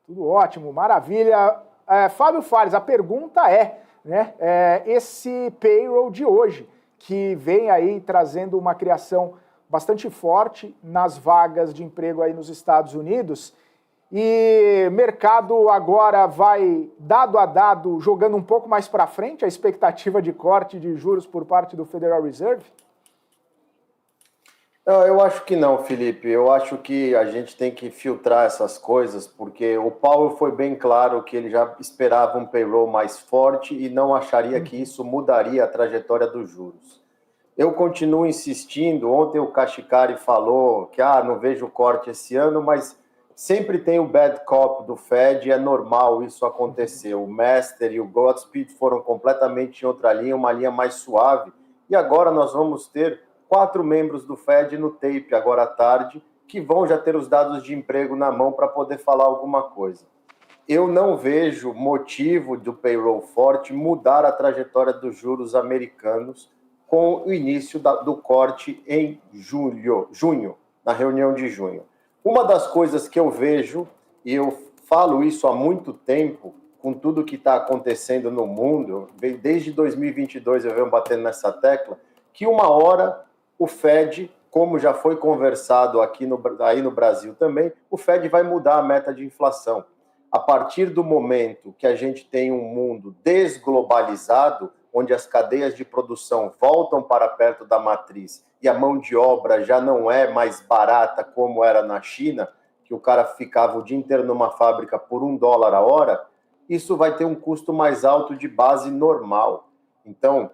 Tudo ótimo, maravilha. Fábio Fares, a pergunta esse payroll de hoje, que vem aí trazendo uma criação bastante forte nas vagas de emprego aí nos Estados Unidos, e mercado agora vai, dado a dado, jogando um pouco mais para frente a expectativa de corte de juros por parte do Federal Reserve? Eu acho que não, Felipe. Eu acho que a gente tem que filtrar essas coisas, porque o Powell foi bem claro que ele já esperava um payroll mais forte e não acharia que isso mudaria a trajetória dos juros. Eu continuo insistindo. Ontem o Kashkari falou que não vejo corte esse ano, mas sempre tem o bad cop do Fed, é normal isso acontecer. O Master e o Godspeed foram completamente em outra linha, uma linha mais suave, e agora nós vamos ter 4 membros do Fed no tape agora à tarde, que vão já ter os dados de emprego na mão para poder falar alguma coisa. Eu não vejo motivo do payroll forte mudar a trajetória dos juros americanos com o início do corte em junho, na reunião de junho. Uma das coisas que eu vejo, e eu falo isso há muito tempo, com tudo que está acontecendo no mundo, desde 2022 eu venho batendo nessa tecla, que uma hora o Fed, como já foi conversado aí no Brasil também, o Fed vai mudar a meta de inflação. A partir do momento que a gente tem um mundo desglobalizado, onde as cadeias de produção voltam para perto da matriz e a mão de obra já não é mais barata como era na China, que o cara ficava o dia inteiro numa fábrica por $1 a hora, isso vai ter um custo mais alto de base normal. Então,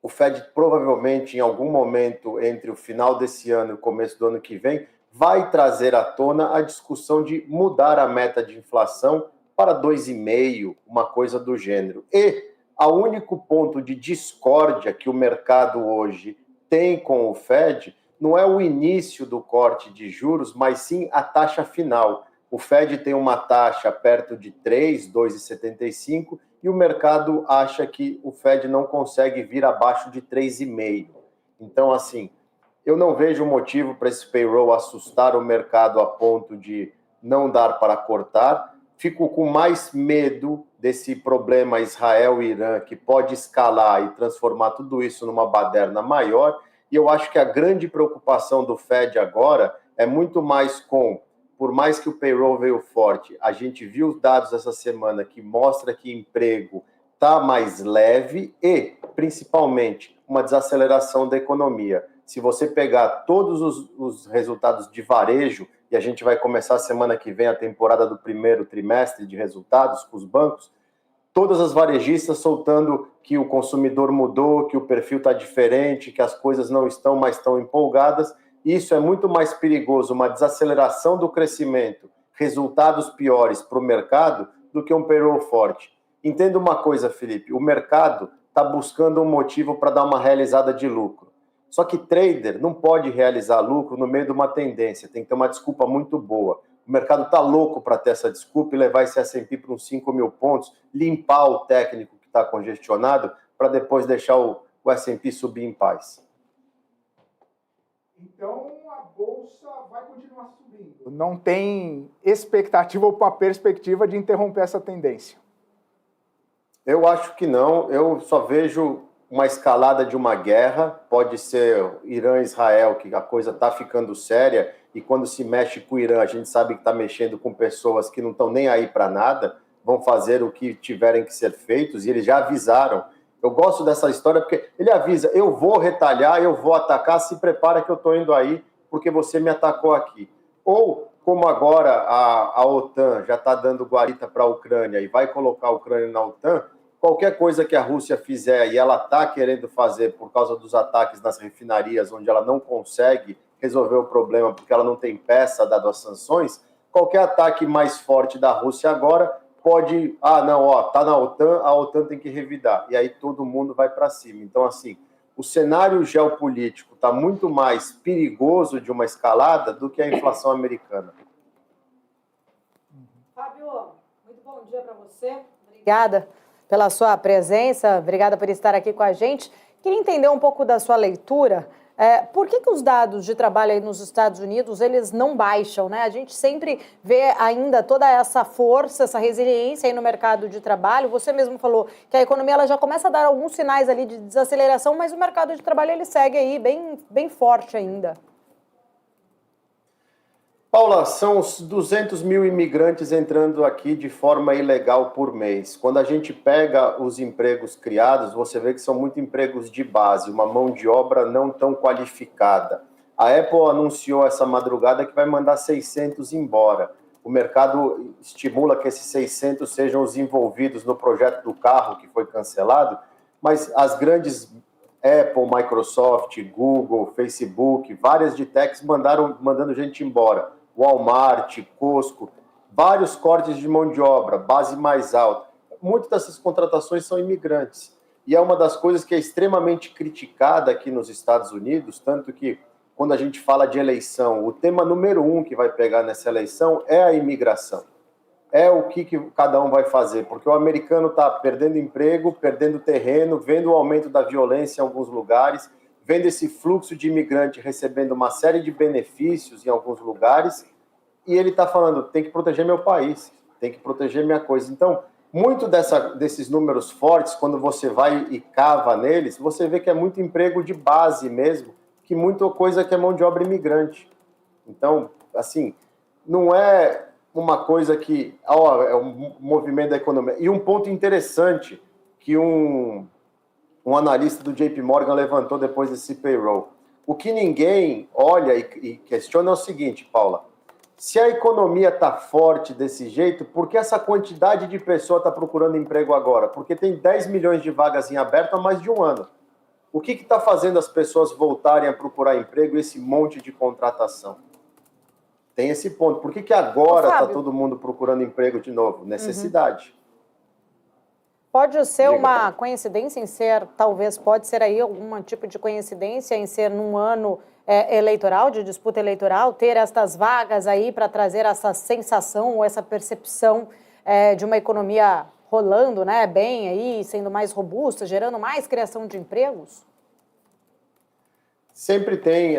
o Fed provavelmente, em algum momento entre o final desse ano e o começo do ano que vem, vai trazer à tona a discussão de mudar a meta de inflação para 2,5%, uma coisa do gênero. E o único ponto de discórdia que o mercado hoje tem com o Fed não é o início do corte de juros, mas sim a taxa final. O Fed tem uma taxa perto de 3, 2,75%, e o mercado acha que o Fed não consegue vir abaixo de 3,5%. Então, assim, eu não vejo motivo para esse payroll assustar o mercado a ponto de não dar para cortar. Fico com mais medo desse problema Israel e Irã, que pode escalar e transformar tudo isso numa baderna maior. E eu acho que a grande preocupação do Fed agora é muito mais por mais que o payroll veio forte, a gente viu os dados essa semana que mostra que emprego está mais leve e, principalmente, uma desaceleração da economia. Se você pegar todos os resultados de varejo, e a gente vai começar a semana que vem a temporada do primeiro trimestre de resultados com os bancos, todas as varejistas soltando que o consumidor mudou, que o perfil está diferente, que as coisas não estão mais tão empolgadas. Isso é muito mais perigoso, uma desaceleração do crescimento, resultados piores para o mercado, do que um payroll forte. Entenda uma coisa, Felipe, o mercado está buscando um motivo para dar uma realizada de lucro. Só que trader não pode realizar lucro no meio de uma tendência, tem que ter uma desculpa muito boa. O mercado está louco para ter essa desculpa e levar esse S&P para uns 5 mil pontos, limpar o técnico que está congestionado, para depois deixar o S&P subir em paz. Então, a Bolsa vai continuar subindo. Não tem expectativa ou uma perspectiva de interromper essa tendência? Eu acho que não. Eu só vejo uma escalada de uma guerra. Pode ser Irã e Israel, que a coisa está ficando séria. E quando se mexe com o Irã, a gente sabe que está mexendo com pessoas que não estão nem aí para nada, vão fazer o que tiverem que ser feitos, e eles já avisaram. Eu gosto dessa história porque ele avisa, eu vou retalhar, eu vou atacar, se prepara que eu estou indo aí porque você me atacou aqui. Ou, como agora a OTAN já está dando guarita para a Ucrânia e vai colocar a Ucrânia na OTAN, qualquer coisa que a Rússia fizer e ela está querendo fazer por causa dos ataques nas refinarias, onde ela não consegue resolver o problema porque ela não tem peça, dado as sanções, qualquer ataque mais forte da Rússia agora pode, tá na OTAN, a OTAN tem que revidar, e aí todo mundo vai para cima. Então, assim, o cenário geopolítico está muito mais perigoso de uma escalada do que a inflação americana. Fábio, muito bom dia para você. Obrigada pela sua presença, obrigada por estar aqui com a gente. Queria entender um pouco da sua leitura Por que os dados de trabalho aí nos Estados Unidos, eles não baixam, né? A gente sempre vê ainda toda essa força, essa resiliência aí no mercado de trabalho. Você mesmo falou que a economia ela já começa a dar alguns sinais ali de desaceleração, mas o mercado de trabalho ele segue aí bem forte ainda. Paula, são os 200 mil imigrantes entrando aqui de forma ilegal por mês. Quando a gente pega os empregos criados, você vê que são muito empregos de base, uma mão de obra não tão qualificada. A Apple anunciou essa madrugada que vai mandar 600 embora. O mercado estimula que esses 600 sejam os envolvidos no projeto do carro que foi cancelado, mas as grandes Apple, Microsoft, Google, Facebook, várias de techs mandando gente embora. Walmart, Costco, vários cortes de mão de obra, base mais alta. Muitas dessas contratações são imigrantes. E é uma das coisas que é extremamente criticada aqui nos Estados Unidos, tanto que quando a gente fala de eleição, o tema número 1 que vai pegar nessa eleição é a imigração. É o que cada um vai fazer, porque o americano está perdendo emprego, perdendo terreno, vendo o aumento da violência em alguns lugares, vendo esse fluxo de imigrante recebendo uma série de benefícios em alguns lugares, e ele está falando, tem que proteger meu país, tem que proteger minha coisa. Então, muito desses números fortes, quando você vai e cava neles, você vê que é muito emprego de base mesmo, que muita coisa que é mão de obra imigrante. Então, assim, não é uma coisa que é um movimento da economia. E um ponto interessante que um analista do JP Morgan levantou depois desse payroll. O que ninguém olha e questiona é o seguinte, Paula, se a economia está forte desse jeito, por que essa quantidade de pessoas está procurando emprego agora? Porque tem 10 milhões de vagas em aberto há mais de um ano. O que está fazendo as pessoas voltarem a procurar emprego e esse monte de contratação? Tem esse ponto. Por que agora está todo mundo procurando emprego de novo? Necessidade. Pode ser uma coincidência em ser, talvez pode ser aí algum tipo de coincidência em ser num ano eleitoral, de disputa eleitoral, ter estas vagas aí para trazer essa sensação ou essa percepção de uma economia rolando, né, bem aí, sendo mais robusta, gerando mais criação de empregos? Sempre tem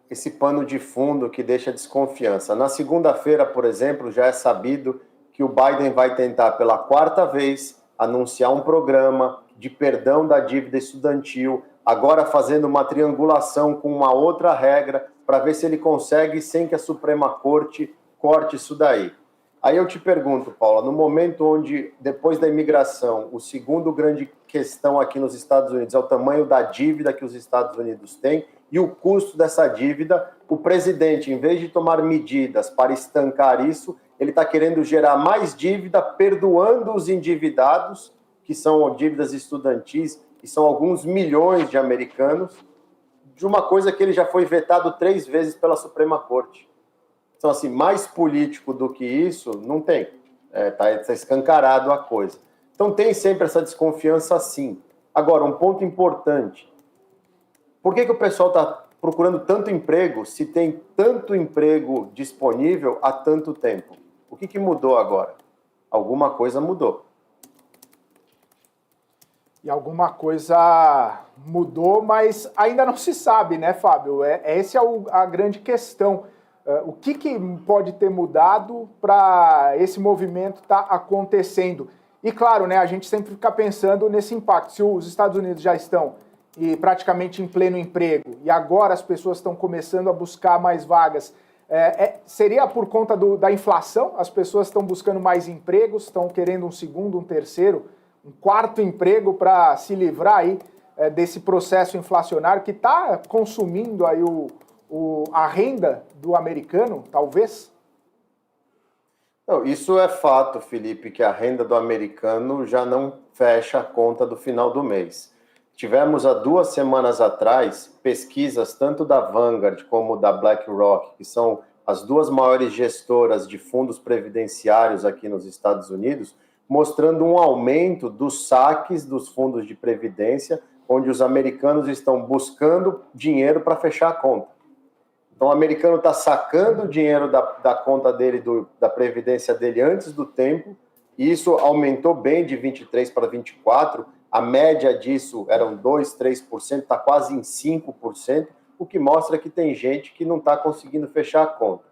esse pano de fundo que deixa desconfiança. Na segunda-feira, por exemplo, já é sabido que o Biden vai tentar pela 4ª vez anunciar um programa de perdão da dívida estudantil, agora fazendo uma triangulação com uma outra regra para ver se ele consegue sem que a Suprema Corte corte isso daí. Aí eu te pergunto, Paula, no momento onde, depois da imigração, o segundo grande questão aqui nos Estados Unidos é o tamanho da dívida que os Estados Unidos têm e o custo dessa dívida, o presidente, em vez de tomar medidas para estancar isso, ele está querendo gerar mais dívida, perdoando os endividados, que são dívidas estudantis, e são alguns milhões de americanos, de uma coisa que ele já foi vetado 3 vezes pela Suprema Corte. Então, assim, mais político do que isso, não tem. Tá escancarado a coisa. Então, tem sempre essa desconfiança, sim. Agora, um ponto importante. Por que o pessoal está procurando tanto emprego se tem tanto emprego disponível há tanto tempo? O que mudou agora? Alguma coisa mudou. E alguma coisa mudou, mas ainda não se sabe, né, Fábio? Essa é a grande questão. O que pode ter mudado para esse movimento estar acontecendo? E claro, né, a gente sempre fica pensando nesse impacto. Se os Estados Unidos já estão praticamente em pleno emprego e agora as pessoas estão começando a buscar mais vagas, seria por conta da inflação? As pessoas estão buscando mais empregos, estão querendo um segundo, um terceiro, um 4º emprego para se livrar aí desse processo inflacionário que está consumindo aí a renda do americano, talvez? Não, isso é fato, Felipe, que a renda do americano já não fecha a conta do final do mês. Tivemos há 2 semanas atrás pesquisas tanto da Vanguard como da BlackRock, que são as 2 maiores gestoras de fundos previdenciários aqui nos Estados Unidos, mostrando um aumento dos saques dos fundos de previdência, onde os americanos estão buscando dinheiro para fechar a conta. Então, o americano está sacando o dinheiro da conta dele, da previdência dele antes do tempo, e isso aumentou bem de 23 para 24, A média disso eram 2%, 3%, está quase em 5%, o que mostra que tem gente que não está conseguindo fechar a conta.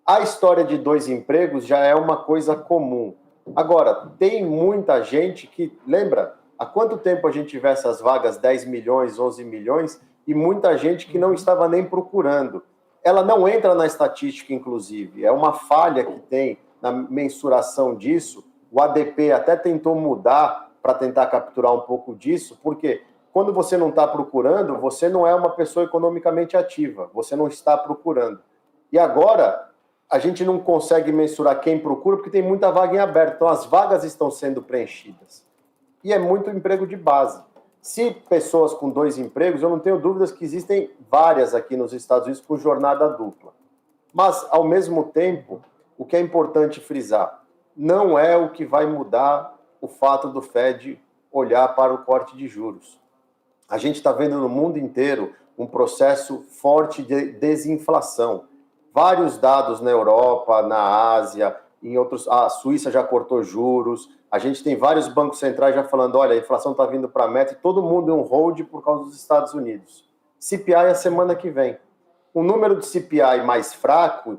A história de 2 empregos já é uma coisa comum. Agora, tem muita gente que, lembra, há quanto tempo a gente tiver essas vagas, 10 milhões, 11 milhões, e muita gente que não estava nem procurando. Ela não entra na estatística, inclusive. É uma falha que tem na mensuração disso. O ADP até tentou mudar para tentar capturar um pouco disso, porque quando você não está procurando, você não é uma pessoa economicamente ativa, você não está procurando. E agora, a gente não consegue mensurar quem procura, porque tem muita vaga em aberto, então as vagas estão sendo preenchidas. E é muito emprego de base. Se pessoas com 2 empregos, eu não tenho dúvidas que existem várias aqui nos Estados Unidos com jornada dupla. Mas, ao mesmo tempo, o que é importante frisar, não é o que vai mudar o fato do Fed olhar para o corte de juros. A gente está vendo no mundo inteiro um processo forte de desinflação. Vários dados na Europa, na Ásia, em outros, a Suíça já cortou juros, a gente tem vários bancos centrais já falando, olha, a inflação está vindo para a meta e todo mundo em um hold por causa dos Estados Unidos. CPI é a semana que vem. O número de CPI mais fraco,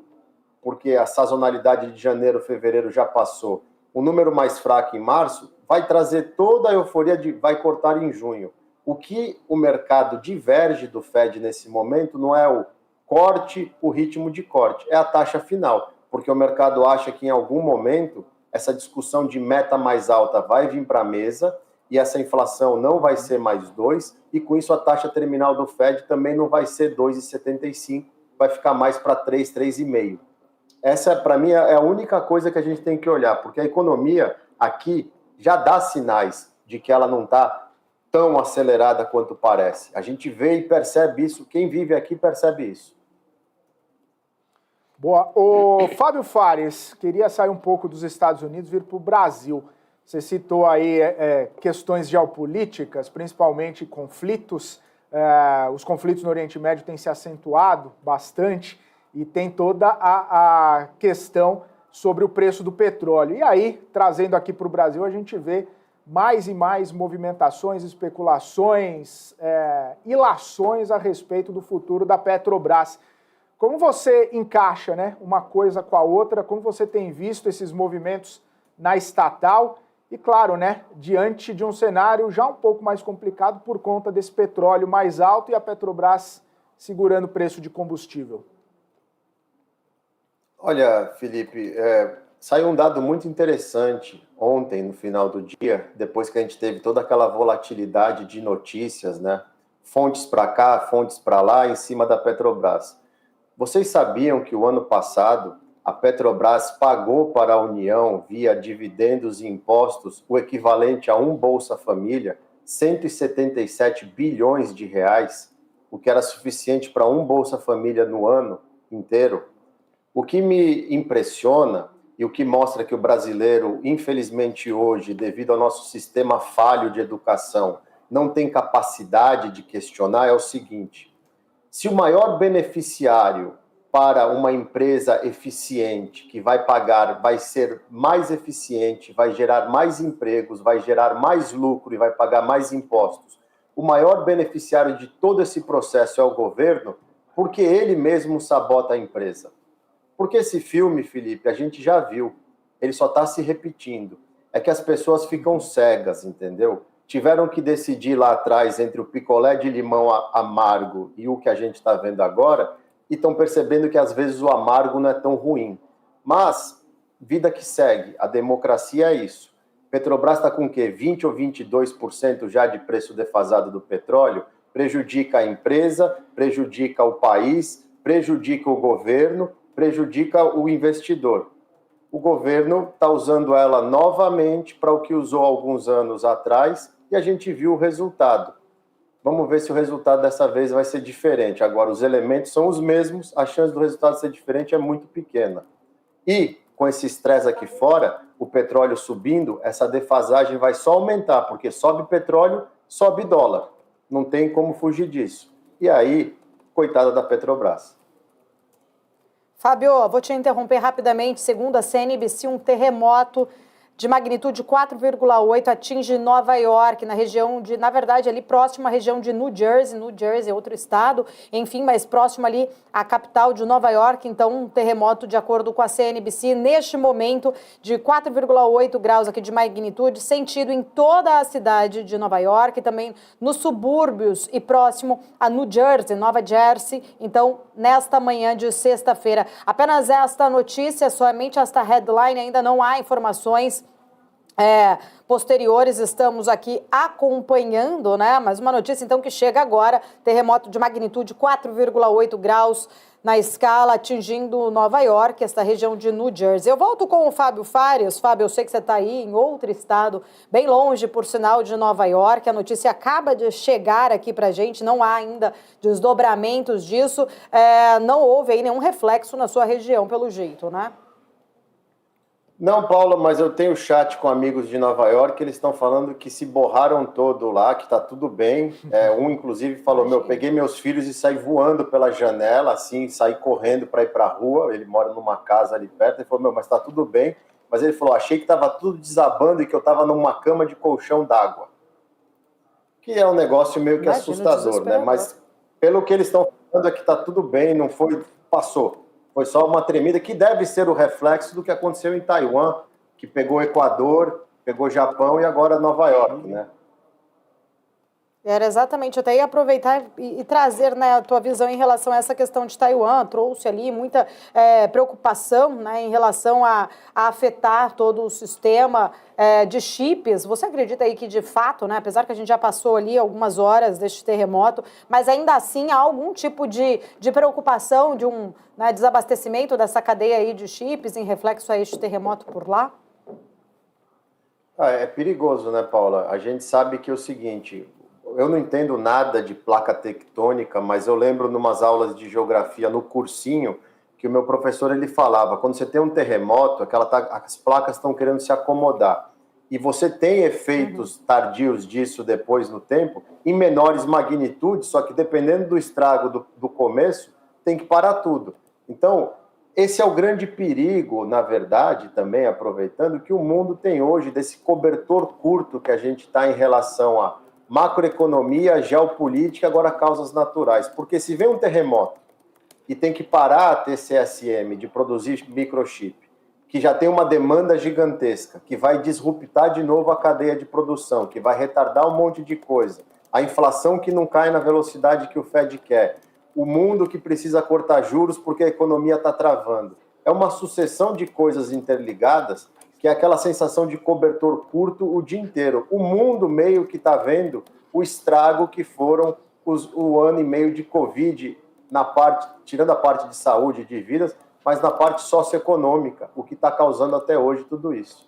porque a sazonalidade de janeiro, fevereiro já passou, o número mais fraco em março vai trazer toda a euforia de vai cortar em junho. O que o mercado diverge do Fed nesse momento não é o corte, o ritmo de corte, é a taxa final, porque o mercado acha que em algum momento essa discussão de meta mais alta vai vir para a mesa e essa inflação não vai ser mais 2, e com isso a taxa terminal do Fed também não vai ser 2,75, vai ficar mais para 3, 3,5. Essa, para mim, é a única coisa que a gente tem que olhar, porque a economia aqui já dá sinais de que ela não está tão acelerada quanto parece. A gente vê e percebe isso, quem vive aqui percebe isso. Boa. O Fábio Fares, queria sair um pouco dos Estados Unidos e vir para o Brasil. Você citou aí questões geopolíticas, principalmente conflitos. Os conflitos no Oriente Médio têm se acentuado bastante e tem toda a questão sobre o preço do petróleo. E aí, trazendo aqui para o Brasil, a gente vê mais e mais movimentações, especulações, ilações a respeito do futuro da Petrobras. Como você encaixa, né, uma coisa com a outra? Como você tem visto esses movimentos na estatal? E claro, né, diante de um cenário já um pouco mais complicado por conta desse petróleo mais alto e a Petrobras segurando o preço de combustível. Olha, Felipe, saiu um dado muito interessante ontem, no final do dia, depois que a gente teve toda aquela volatilidade de notícias, né? Fontes para cá, fontes para lá, em cima da Petrobras. Vocês sabiam que o ano passado a Petrobras pagou para a União, via dividendos e impostos, o equivalente a um Bolsa Família, 177 bilhões de reais, o que era suficiente para um Bolsa Família no ano inteiro? O que me impressiona e o que mostra que o brasileiro, infelizmente hoje, devido ao nosso sistema falho de educação, não tem capacidade de questionar é o seguinte: se o maior beneficiário para uma empresa eficiente, que vai pagar, vai ser mais eficiente, vai gerar mais empregos, vai gerar mais lucro e vai pagar mais impostos, o maior beneficiário de todo esse processo é o governo, porque ele mesmo sabota a empresa. Porque esse filme, Felipe, a gente já viu, ele só está se repetindo. É que as pessoas ficam cegas, entendeu? Tiveram que decidir lá atrás entre o picolé de limão amargo e o que a gente está vendo agora, e estão percebendo que às vezes o amargo não é tão ruim. Mas, vida que segue, a democracia é isso. Petrobras está com o quê? 20% ou 22% já de preço defasado do petróleo? Prejudica a empresa, prejudica o país, prejudica o governo, prejudica o investidor. O governo está usando ela novamente para o que usou alguns anos atrás e a gente viu o resultado. Vamos ver se o resultado dessa vez vai ser diferente. Agora, os elementos são os mesmos, a chance do resultado ser diferente é muito pequena. E, com esse estresse aqui fora, o petróleo subindo, essa defasagem vai só aumentar, porque sobe petróleo, sobe dólar. Não tem como fugir disso. E aí, coitada da Petrobras. Fábio, vou te interromper rapidamente. Segundo a CNBC, um terremoto de magnitude 4,8 atinge Nova York, na região de, na verdade, ali próximo à região de New Jersey é outro estado, enfim, mas próximo ali à capital de Nova York. Então, um terremoto, de acordo com a CNBC, neste momento, de 4,8 graus aqui de magnitude, sentido em toda a cidade de Nova York, também nos subúrbios e próximo a New Jersey, Nova Jersey. Então, nesta manhã de sexta-feira, apenas esta notícia, somente esta headline, ainda não há informações posteriores, estamos aqui acompanhando, né? Mas uma notícia então que chega agora, terremoto de magnitude 4,8 graus na escala, atingindo Nova York, esta região de New Jersey. Eu volto com o Fábio Fares. Fábio, eu sei que você está aí em outro estado, bem longe, por sinal, de Nova York. A notícia acaba de chegar aqui para a gente, não há ainda desdobramentos disso. Não houve aí nenhum reflexo na sua região, pelo jeito, né? Não, Paula, mas eu tenho chat com amigos de Nova York, eles estão falando que se borraram todo lá, que tá tudo bem. Um, inclusive, falou, peguei meus filhos e saí voando pela janela, assim, saí correndo para ir para a rua. Ele mora numa casa ali perto, ele falou, mas tá tudo bem. Mas ele falou, achei que tava tudo desabando e que eu tava numa cama de colchão d'água. Que é um negócio meio que assustador, né? Mas pelo que eles estão falando é que tá tudo bem, não foi, passou. Foi só uma tremida que deve ser o reflexo do que aconteceu em Taiwan, que pegou Equador, pegou Japão e agora Nova York, né? Era exatamente, eu até ia aproveitar e trazer, né, a tua visão em relação a essa questão de Taiwan. Trouxe ali muita preocupação, né, em relação a afetar todo o sistema de chips. Você acredita aí que, de fato, né, apesar que a gente já passou ali algumas horas deste terremoto, mas ainda assim há algum tipo de preocupação de um desabastecimento dessa cadeia aí de chips em reflexo a este terremoto por lá? É perigoso, né, Paula? A gente sabe que é o seguinte... Eu não entendo nada de placa tectônica, mas eu lembro numas aulas de geografia no cursinho que o meu professor ele falava, quando você tem um terremoto, as placas estão querendo se acomodar e você tem efeitos tardios disso depois no tempo, em menores magnitudes, só que dependendo do estrago do começo, tem que parar tudo. Então, esse é o grande perigo, na verdade, também aproveitando que o mundo tem hoje desse cobertor curto que a gente está em relação a macroeconomia, geopolítica, agora causas naturais. Porque se vem um terremoto e tem que parar a TCSM de produzir microchip, que já tem uma demanda gigantesca, que vai disruptar de novo a cadeia de produção, que vai retardar um monte de coisa, a inflação que não cai na velocidade que o Fed quer, o mundo que precisa cortar juros porque a economia está travando. É uma sucessão de coisas interligadas que é aquela sensação de cobertor curto o dia inteiro. O mundo meio que está vendo o estrago que foram o ano e meio de Covid, tirando a parte de saúde e de vidas, mas na parte socioeconômica, o que está causando até hoje tudo isso.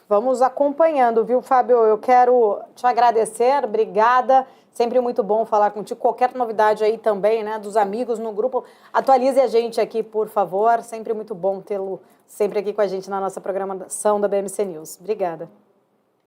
Vamos acompanhando, viu, Fábio? Eu quero te agradecer, obrigada. Sempre muito bom falar contigo. Qualquer novidade aí também, né, dos amigos no grupo, atualize a gente aqui, por favor. Sempre muito bom tê-lo sempre aqui com a gente na nossa programação da BMC News. Obrigada.